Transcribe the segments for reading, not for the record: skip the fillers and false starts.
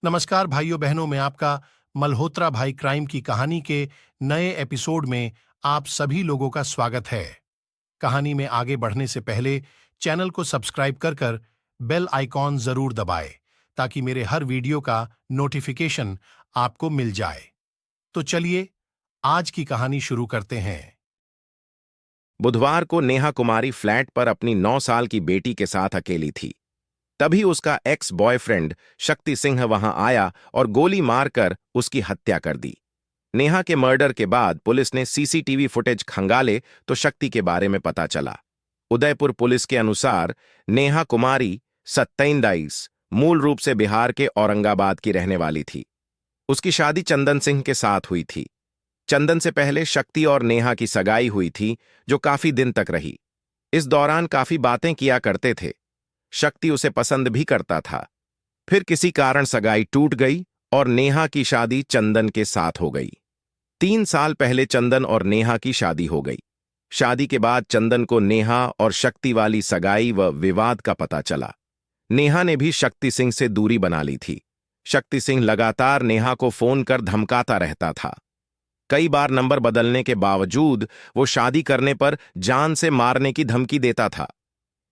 नमस्कार भाइयों बहनों, मैं आपका मल्होत्रा भाई क्राइम की कहानी के नए एपिसोड में आप सभी लोगों का स्वागत है। कहानी में आगे बढ़ने से पहले चैनल को सब्सक्राइब कर कर बेल आइकॉन जरूर दबाएं ताकि मेरे हर वीडियो का नोटिफिकेशन आपको मिल जाए। तो चलिए आज की कहानी शुरू करते हैं। बुधवार को नेहा कुमारी फ्लैट पर अपनी 9 साल की बेटी के साथ अकेली थी। तभी उसका एक्स बॉयफ्रेंड शक्ति सिंह वहां आया और गोली मारकर उसकी हत्या कर दी। नेहा के मर्डर के बाद पुलिस ने सीसीटीवी फुटेज खंगाले तो शक्ति के बारे में पता चला। उदयपुर पुलिस के अनुसार नेहा कुमारी 27 मूल रूप से बिहार के औरंगाबाद की रहने वाली थी। उसकी शादी चंदन सिंह के साथ हुई थी। चंदन से पहले शक्ति और नेहा की सगाई हुई थी, जो काफी दिन तक रही। इस दौरान काफी बातें किया करते थे। शक्ति उसे पसंद भी करता था। फिर किसी कारण सगाई टूट गई और नेहा की शादी चंदन के साथ हो गई। 3 साल पहले चंदन और नेहा की शादी हो गई। शादी के बाद चंदन को नेहा और शक्ति वाली सगाई व विवाद का पता चला। नेहा ने भी शक्ति सिंह से दूरी बना ली थी। शक्ति सिंह लगातार नेहा को फोन कर धमकाता रहता था। कई बार नंबर बदलने के बावजूद वो शादी करने पर जान से मारने की धमकी देता था।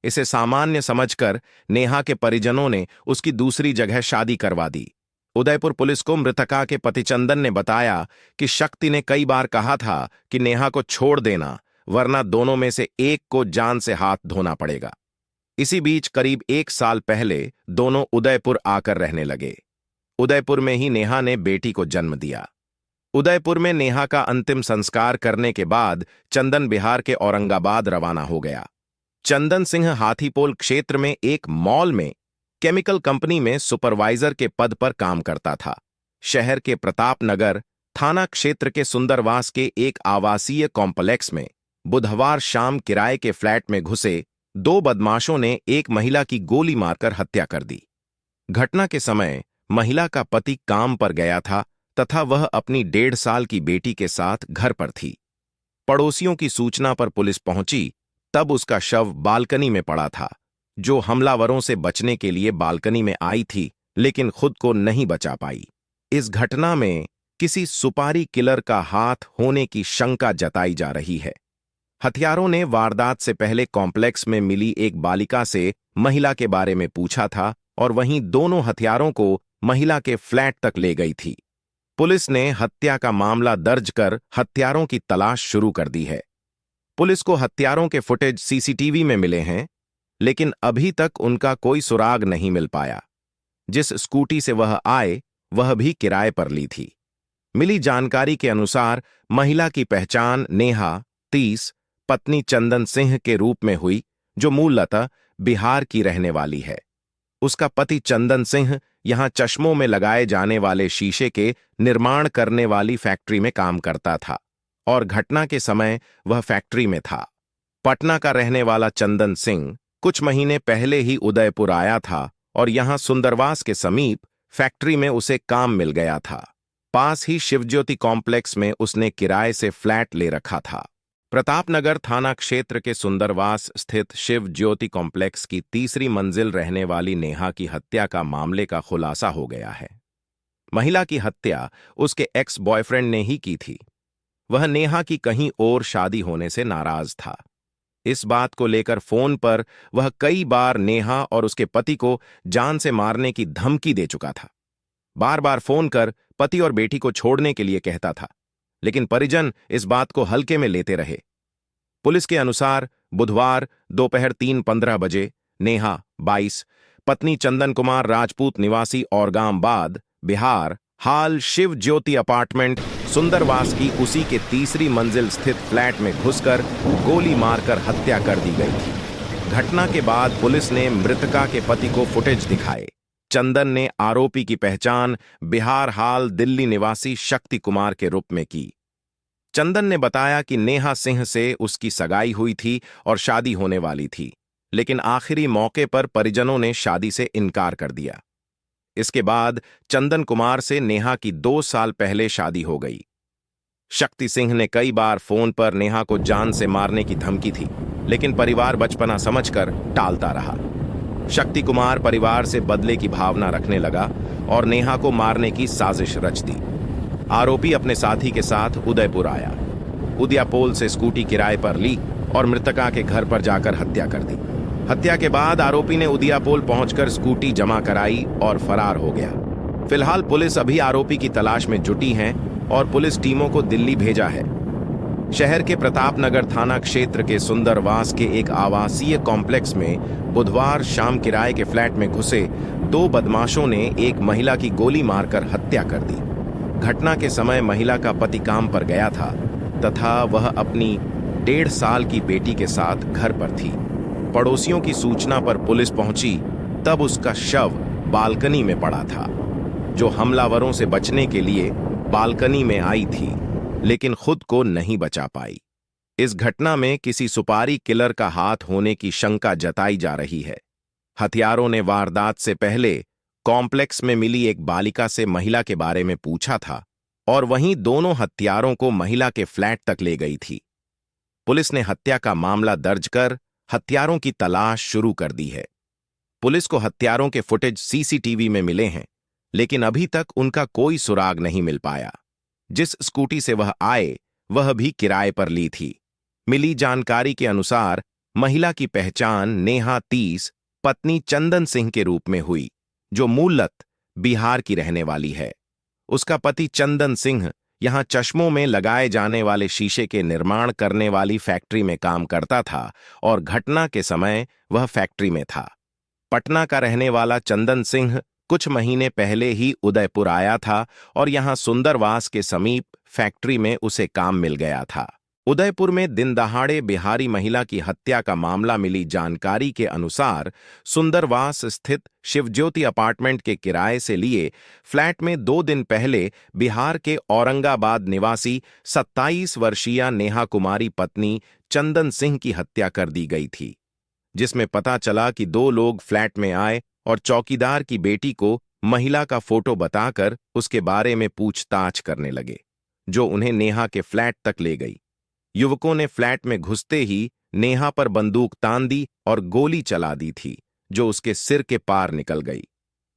इसे सामान्य समझकर नेहा के परिजनों ने उसकी दूसरी जगह शादी करवा दी। उदयपुर पुलिस को मृतका के पति चंदन ने बताया कि शक्ति ने कई बार कहा था कि नेहा को छोड़ देना, वरना दोनों में से एक को जान से हाथ धोना पड़ेगा। इसी बीच करीब 1 साल पहले दोनों उदयपुर आकर रहने लगे। उदयपुर में ही नेहा ने बेटी को जन्म दिया। उदयपुर में नेहा का अंतिम संस्कार करने के बाद चंदन बिहार के औरंगाबाद रवाना हो गया। चंदन सिंह हाथीपोल क्षेत्र में एक मॉल में केमिकल कंपनी में सुपरवाइजर के पद पर काम करता था। शहर के प्रताप नगर थाना क्षेत्र के सुंदरवास के एक आवासीय कॉम्प्लेक्स में बुधवार शाम किराए के फ्लैट में घुसे 2 बदमाशों ने एक महिला की गोली मारकर हत्या कर दी। घटना के समय महिला का पति काम पर गया था तथा वह अपनी 1.5 साल की बेटी के साथ घर पर थी। पड़ोसियों की सूचना पर पुलिस पहुंची, तब उसका शव बालकनी में पड़ा था। जो हमलावरों से बचने के लिए बालकनी में आई थी, लेकिन खुद को नहीं बचा पाई। इस घटना में किसी सुपारी किलर का हाथ होने की शंका जताई जा रही है। हथियारों ने वारदात से पहले कॉम्प्लेक्स में मिली एक बालिका से महिला के बारे में पूछा था और वहीं दोनों हथियारों को महिला के फ्लैट तक ले गई थी। पुलिस ने हत्या का मामला दर्ज कर हत्यारों की तलाश शुरू कर दी है। पुलिस को हत्यारों के फुटेज सीसीटीवी में मिले हैं, लेकिन अभी तक उनका कोई सुराग नहीं मिल पाया। जिस स्कूटी से वह आए, वह भी किराए पर ली थी। मिली जानकारी के अनुसार महिला की पहचान नेहा 30 पत्नी चंदन सिंह के रूप में हुई, जो मूलतः बिहार की रहने वाली है। उसका पति चंदन सिंह यहां चश्मों में लगाए जाने वाले शीशे के निर्माण करने वाली फैक्ट्री में काम करता था और घटना के समय वह फैक्ट्री में था। पटना का रहने वाला चंदन सिंह कुछ महीने पहले ही उदयपुर आया था और यहां सुंदरवास के समीप फैक्ट्री में उसे काम मिल गया था। पास ही शिवज्योति कॉम्प्लेक्स में उसने किराए से फ्लैट ले रखा था। प्रतापनगर थाना क्षेत्र के सुंदरवास स्थित शिव ज्योति कॉम्प्लेक्स की 3री मंजिल रहने वाली नेहा की हत्या का मामले का खुलासा हो गया है। महिला की हत्या उसके एक्स बॉयफ्रेंड ने ही की थी। वह नेहा की कहीं और शादी होने से नाराज था। इस बात को लेकर फोन पर वह कई बार नेहा और उसके पति को जान से मारने की धमकी दे चुका था। बार बार फोन कर पति और बेटी को छोड़ने के लिए कहता था, लेकिन परिजन इस बात को हल्के में लेते रहे। पुलिस के अनुसार बुधवार दोपहर 3:15 बजे नेहा 22 पत्नी चंदन कुमार राजपूत निवासी औरंगाबाद बिहार हाल शिव ज्योति अपार्टमेंट सुंदरवास की उसी के 3री मंजिल स्थित फ्लैट में घुसकर गोली मारकर हत्या कर दी गई थी। घटना के बाद पुलिस ने मृतका के पति को फुटेज दिखाए। चंदन ने आरोपी की पहचान बिहार हाल दिल्ली निवासी शक्ति कुमार के रूप में की। चंदन ने बताया कि नेहा सिंह से उसकी सगाई हुई थी और शादी होने वाली थी, लेकिन आखिरी मौके पर परिजनों ने शादी से इनकार कर दिया। इसके बाद चंदन कुमार से नेहा की 2 साल पहले शादी हो गई। शक्ति सिंह ने कई बार फोन पर नेहा को जान से मारने की धमकी थी, लेकिन परिवार बचपना समझकर टालता रहा। शक्ति कुमार परिवार से बदले की भावना रखने लगा और नेहा को मारने की साजिश रच दी। आरोपी अपने साथी के साथ उदयपुर आया, उदयापोल से स्कूटी किराए पर ली और मृतका के घर पर जाकर हत्या कर दी। हत्या के बाद आरोपी ने उदयापोल पहुंचकर स्कूटी जमा कराई और फरार हो गया। फिलहाल पुलिस अभी आरोपी की तलाश में जुटी है और पुलिस टीमों को दिल्ली भेजा है। शहर के प्रतापनगर थाना क्षेत्र के सुंदरवास के एक आवासीय कॉम्प्लेक्स में बुधवार शाम किराए के फ्लैट में घुसे 2 बदमाशों ने एक महिला की गोली मारकर हत्या कर दी। घटना के समय महिला का पति काम पर गया था तथा वह अपनी 1.5 साल की बेटी के साथ घर पर थी। पड़ोसियों की सूचना पर पुलिस पहुंची तब उसका शव बालकनी में पड़ा था। जो हमलावरों से बचने के लिए बालकनी में आई थी लेकिन खुद को नहीं बचा पाई। इस घटना में किसी सुपारी किलर का हाथ होने की शंका जताई जा रही है। हथियारों ने वारदात से पहले कॉम्प्लेक्स में मिली एक बालिका से महिला के बारे में पूछा था और वहीं दोनों हत्यारों को महिला के फ्लैट तक ले गई थी। पुलिस ने हत्या का मामला दर्ज कर हत्यारों की तलाश शुरू कर दी है। पुलिस को हत्यारों के फुटेज सीसीटीवी में मिले हैं लेकिन अभी तक उनका कोई सुराग नहीं मिल पाया। जिस स्कूटी से वह आए वह भी किराए पर ली थी। मिली जानकारी के अनुसार महिला की पहचान नेहा 30 पत्नी चंदन सिंह के रूप में हुई, जो मूलतः बिहार की रहने वाली है। उसका पति चंदन सिंह यहां चश्मों में लगाए जाने वाले शीशे के निर्माण करने वाली फैक्ट्री में काम करता था और घटना के समय वह फैक्ट्री में था। पटना का रहने वाला चंदन सिंह कुछ महीने पहले ही उदयपुर आया था और यहां सुंदरवास के समीप फैक्ट्री में उसे काम मिल गया था। उदयपुर में दिन दहाड़े बिहारी महिला की हत्या का मामला मिली जानकारी के अनुसार सुंदरवास स्थित शिवज्योति अपार्टमेंट के किराए से लिए फ्लैट में 2 दिन पहले बिहार के औरंगाबाद निवासी 27 वर्षीय नेहा कुमारी पत्नी चंदन सिंह की हत्या कर दी गई थी, जिसमें पता चला कि 2 लोग फ्लैट में आए और चौकीदार की बेटी को महिला का फोटो बताकर उसके बारे में पूछताछ करने लगे, जो उन्हें नेहा के फ्लैट तक ले गई। युवकों ने फ्लैट में घुसते ही नेहा पर बंदूक तान दी और गोली चला दी थी, जो उसके सिर के पार निकल गई,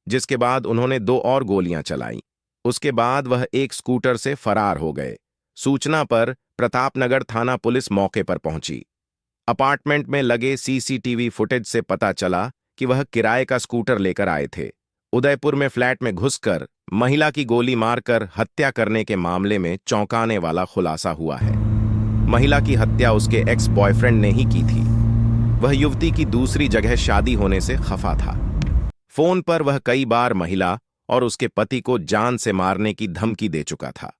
जिसके बाद उन्होंने 2 और गोलियां चलाईं। उसके बाद वह एक स्कूटर से फरार हो गए। सूचना पर प्रतापनगर थाना पुलिस मौके पर पहुंची। अपार्टमेंट में लगे सीसीटीवी फुटेज से पता चला कि वह किराए का स्कूटर लेकर आए थे। उदयपुर में फ्लैट में घुसकर महिला की गोली मारकर हत्या करने के मामले में चौंकाने वाला खुलासा हुआ है। महिला की हत्या उसके एक्स बॉयफ्रेंड ने ही की थी। वह युवती की दूसरी जगह शादी होने से खफा था। फोन पर वह कई बार महिला और उसके पति को जान से मारने की धमकी दे चुका था।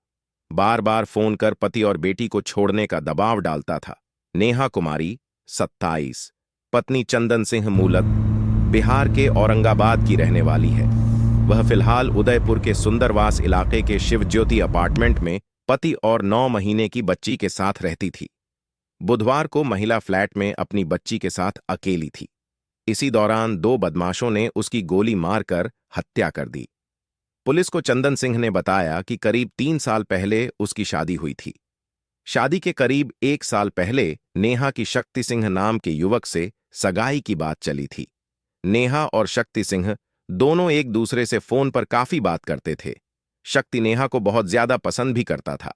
बार बार फोन कर पति और बेटी को छोड़ने का दबाव डालता था। नेहा कुमारी 27 पत्नी चंदन सिंह मूलत बिहार के औरंगाबाद की रहने वाली है। वह फिलहाल उदयपुर के सुंदरवास इलाके के शिवज्योति अपार्टमेंट में पति और 9 महीने की बच्ची के साथ रहती थी। बुधवार को महिला फ्लैट में अपनी बच्ची के साथ अकेली थी। इसी दौरान 2 बदमाशों ने उसकी गोली मारकर हत्या कर दी। पुलिस को चंदन सिंह ने बताया कि करीब 3 साल पहले उसकी शादी हुई थी। शादी के करीब 1 साल पहले नेहा की शक्ति सिंह नाम के युवक से सगाई की बात चली थी। नेहा और शक्ति सिंह दोनों एक दूसरे से फोन पर काफी बात करते थे। शक्ति नेहा को बहुत ज्यादा पसंद भी करता था।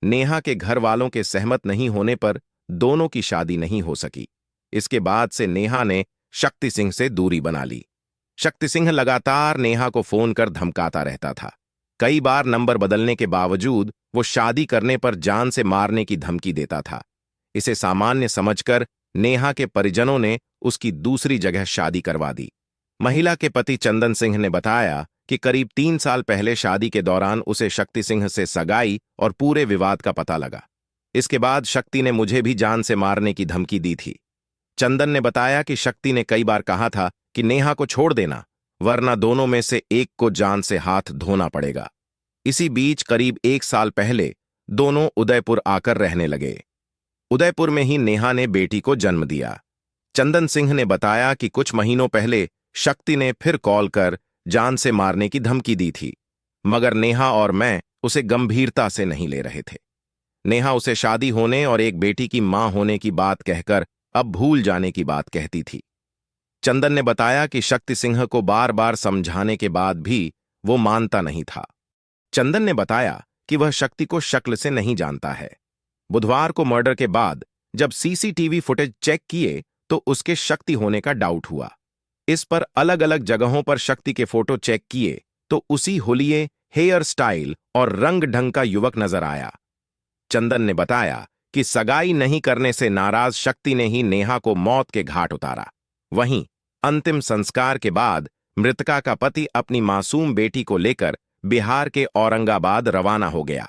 नेहा के घर वालों के सहमत नहीं होने पर दोनों की शादी नहीं हो सकी। इसके बाद से नेहा ने शक्ति सिंह से दूरी बना ली। शक्ति सिंह लगातार नेहा को फोन कर धमकाता रहता था। कई बार नंबर बदलने के बावजूद वो शादी करने पर जान से मारने की धमकी देता था। इसे सामान्य समझकर नेहा के परिजनों ने उसकी दूसरी जगह शादी करवा दी। महिला के पति चंदन सिंह ने बताया कि करीब 3 साल पहले शादी के दौरान उसे शक्ति सिंह से सगाई और पूरे विवाद का पता लगा। इसके बाद शक्ति ने मुझे भी जान से मारने की धमकी दी थी। चंदन ने बताया कि शक्ति ने कई बार कहा था कि नेहा को छोड़ देना, वरना दोनों में से एक को जान से हाथ धोना पड़ेगा। इसी बीच करीब 1 साल पहले दोनों उदयपुर आकर रहने लगे। उदयपुर में ही नेहा ने बेटी को जन्म दिया। चंदन सिंह ने बताया कि कुछ महीनों पहले शक्ति ने फिर कॉल कर जान से मारने की धमकी दी थी, मगर नेहा और मैं उसे गंभीरता से नहीं ले रहे थे। नेहा उसे शादी होने और एक बेटी की मां होने की बात कहकर अब भूल जाने की बात कहती थी। चंदन ने बताया कि शक्ति सिंह को बार बार समझाने के बाद भी वो मानता नहीं था। चंदन ने बताया कि वह शक्ति को शक्ल से नहीं जानता है। बुधवार को मर्डर के बाद जब सीसीटीवी फुटेज चेक किए तो उसके शक्ति होने का डाउट हुआ। इस पर अलग अलग जगहों पर शक्ति के फोटो चेक किए तो उसी हुलिये, हेयर स्टाइल और रंग ढंग का युवक नजर आया। चंदन ने बताया कि सगाई नहीं करने से नाराज शक्ति ने ही नेहा को मौत के घाट उतारा। वहीं अंतिम संस्कार के बाद मृतका का पति अपनी मासूम बेटी को लेकर बिहार के औरंगाबाद रवाना हो गया।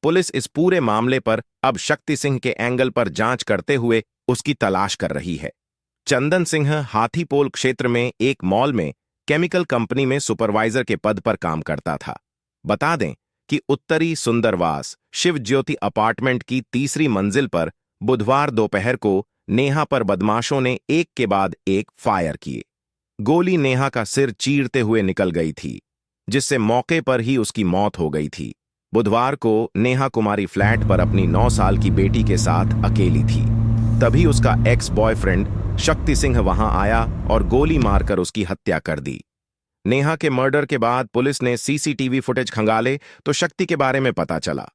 पुलिस इस पूरे मामले पर अब शक्ति सिंह के एंगल पर जांच करते हुए उसकी तलाश कर रही है। चंदन सिंह हाथीपोल क्षेत्र में एक मॉल में केमिकल कंपनी में सुपरवाइजर के पद पर काम करता था। बता दें कि उत्तरी सुंदरवास शिव ज्योति अपार्टमेंट की तीसरी मंजिल पर बुधवार दोपहर को नेहा पर बदमाशों ने एक के बाद एक फायर किए। गोली नेहा का सिर चीरते हुए निकल गई थी, जिससे मौके पर ही उसकी मौत हो गई थी। बुधवार को नेहा कुमारी फ्लैट पर अपनी 9 साल की बेटी के साथ अकेली थी। तभी उसका एक्स बॉयफ्रेंड शक्ति सिंह वहां आया और गोली मारकर उसकी हत्या कर दी। नेहा के मर्डर के बाद पुलिस ने सीसीटीवी फुटेज खंगाले तो शक्ति के बारे में पता चला।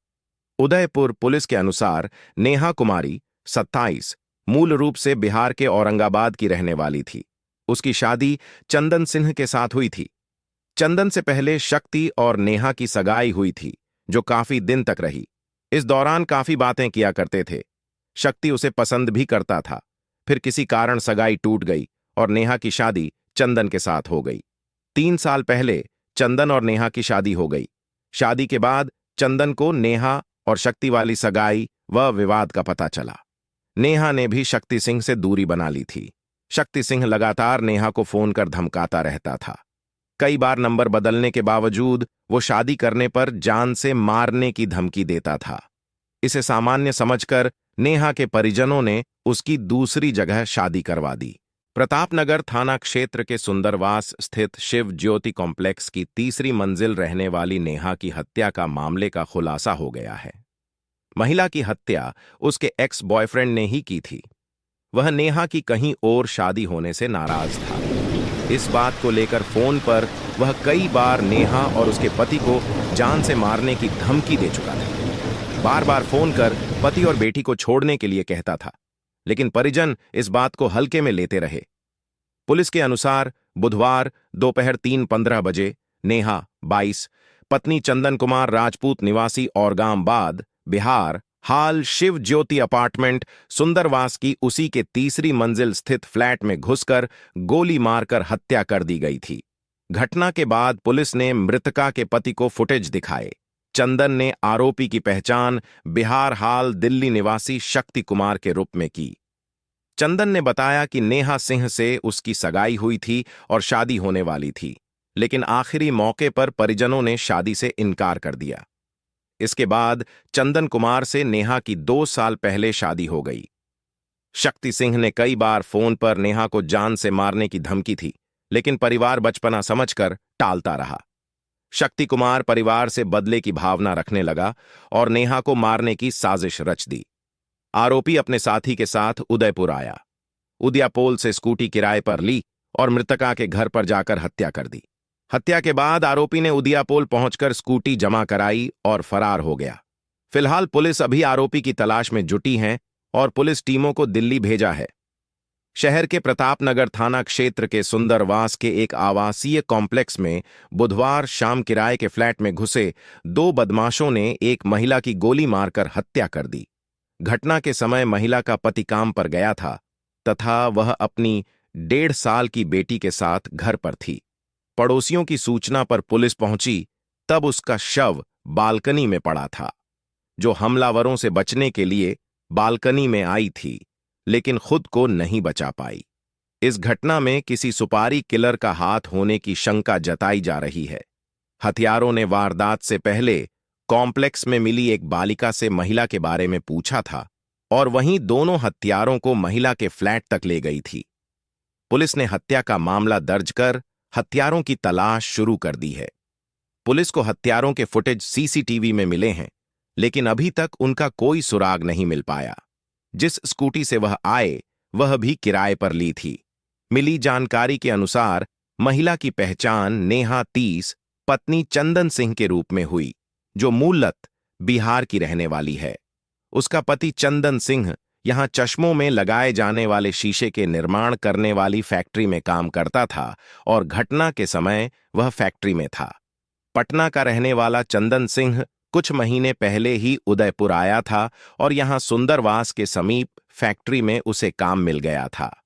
उदयपुर पुलिस के अनुसार नेहा कुमारी 27 मूल रूप से बिहार के औरंगाबाद की रहने वाली थी। उसकी शादी चंदन सिंह के साथ हुई थी। चंदन से पहले शक्ति और नेहा की सगाई हुई थी, जो काफी दिन तक रही। इस दौरान काफी बातें किया करते थे। शक्ति उसे पसंद भी करता था। फिर किसी कारण सगाई टूट गई और नेहा की शादी चंदन के साथ हो गई। 3 साल पहले चंदन और नेहा की शादी हो गई। शादी के बाद चंदन को नेहा और शक्ति वाली सगाई व विवाद का पता चला। नेहा ने भी शक्ति सिंह से दूरी बना ली थी। शक्ति सिंह लगातार नेहा को फोन कर धमकाता रहता था। कई बार नंबर बदलने के बावजूद वो शादी करने पर जान से मारने की धमकी देता था। इसे सामान्य समझकर नेहा के परिजनों ने उसकी दूसरी जगह शादी करवा दी। प्रतापनगर थाना क्षेत्र के सुंदरवास स्थित शिव ज्योति कॉम्प्लेक्स की तीसरी मंजिल रहने वाली नेहा की हत्या का मामले का खुलासा हो गया है। महिला की हत्या उसके एक्स बॉयफ्रेंड ने ही की थी। वह नेहा की कहीं और शादी होने से नाराज था। इस बात को लेकर फोन पर वह कई बार नेहा और उसके पति को जान से मारने की धमकी दे चुका था। बार बार फोन कर पति और बेटी को छोड़ने के लिए कहता था, लेकिन परिजन इस बात को हल्के में लेते रहे। पुलिस के अनुसार बुधवार दोपहर 3:15 बजे नेहा 22 पत्नी चंदन कुमार राजपूत निवासी औरंगाबाद बिहार हाल शिव ज्योति अपार्टमेंट सुंदरवास की उसी के तीसरी मंजिल स्थित फ्लैट में घुसकर गोली मारकर हत्या कर दी गई थी। घटना के बाद पुलिस ने मृतका के पति को फुटेज दिखाए। चंदन ने आरोपी की पहचान बिहार हाल दिल्ली निवासी शक्ति कुमार के रूप में की। चंदन ने बताया कि नेहा सिंह से उसकी सगाई हुई थी और शादी होने वाली थी, लेकिन आखिरी मौके पर परिजनों ने शादी से इनकार कर दिया। इसके बाद चंदन कुमार से नेहा की 2 साल पहले शादी हो गई। शक्ति सिंह ने कई बार फोन पर नेहा को जान से मारने की धमकी थी, लेकिन परिवार बचपना समझकर टालता रहा। शक्ति कुमार परिवार से बदले की भावना रखने लगा और नेहा को मारने की साजिश रच दी। आरोपी अपने साथी के साथ उदयपुर आया। उदयापोल से स्कूटी किराए पर ली और मृतका के घर पर जाकर हत्या कर दी। हत्या के बाद आरोपी ने उदयापोल पहुंचकर स्कूटी जमा कराई और फरार हो गया। फिलहाल पुलिस अभी आरोपी की तलाश में जुटी है और पुलिस टीमों को दिल्ली भेजा है। शहर के प्रतापनगर थाना क्षेत्र के सुंदरवास के एक आवासीय कॉम्प्लेक्स में बुधवार शाम किराए के फ्लैट में घुसे 2 बदमाशों ने एक महिला की गोली मारकर हत्या कर दी। घटना के समय महिला का पति काम पर गया था तथा वह अपनी 1.5 साल की बेटी के साथ घर पर थी। पड़ोसियों की सूचना पर पुलिस पहुंची, तब उसका शव बालकनी में पड़ा था। जो हमलावरों से बचने के लिए बालकनी में आई थी, लेकिन खुद को नहीं बचा पाई। इस घटना में किसी सुपारी किलर का हाथ होने की शंका जताई जा रही है। हथियारों ने वारदात से पहले कॉम्प्लेक्स में मिली एक बालिका से महिला के बारे में पूछा था और वहीं दोनों हत्यारों को महिला के फ्लैट तक ले गई थी। पुलिस ने हत्या का मामला दर्ज कर हत्यारों की तलाश शुरू कर दी है। पुलिस को हत्यारों के फुटेज सीसीटीवी में मिले हैं, लेकिन अभी तक उनका कोई सुराग नहीं मिल पाया। जिस स्कूटी से वह आए, वह भी किराए पर ली थी। मिली जानकारी के अनुसार महिला की पहचान नेहा 30 पत्नी चंदन सिंह के रूप में हुई, जो मूलतः बिहार की रहने वाली है। उसका पति चंदन सिंह यहां चश्मों में लगाए जाने वाले शीशे के निर्माण करने वाली फैक्ट्री में काम करता था और घटना के समय वह फैक्ट्री में था। पटना का रहने वाला चंदन सिंह कुछ महीने पहले ही उदयपुर आया था और यहां सुंदरवास के समीप फैक्ट्री में उसे काम मिल गया था।